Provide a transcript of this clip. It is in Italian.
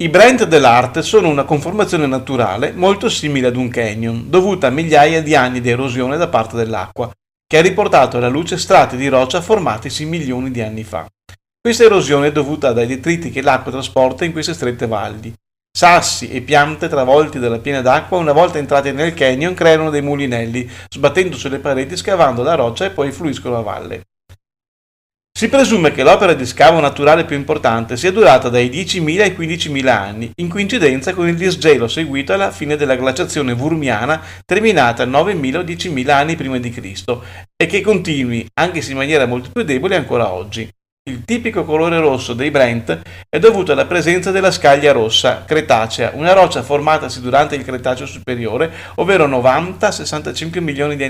I Brent dell'Art sono una conformazione naturale molto simile ad un canyon, dovuta a migliaia di anni di erosione da parte dell'acqua, che ha riportato alla luce strati di roccia formatisi milioni di anni fa. Questa erosione è dovuta dai detriti che l'acqua trasporta in queste strette valli. Sassi e piante travolti dalla piena d'acqua, una volta entrati nel canyon, creano dei mulinelli, sbattendo sulle pareti, scavando la roccia e poi fluiscono a valle. Si presume che l'opera di scavo naturale più importante sia durata dai 10.000 ai 15.000 anni, in coincidenza con il disgelo seguito alla fine della glaciazione Vurmiana terminata 9.000 o 10.000 anni prima di Cristo e che continui, anche se in maniera molto più debole, ancora oggi. Il tipico colore rosso dei Brent è dovuto alla presenza della scaglia rossa cretacea, una roccia formatasi durante il Cretaceo superiore, ovvero 90-65 milioni di anni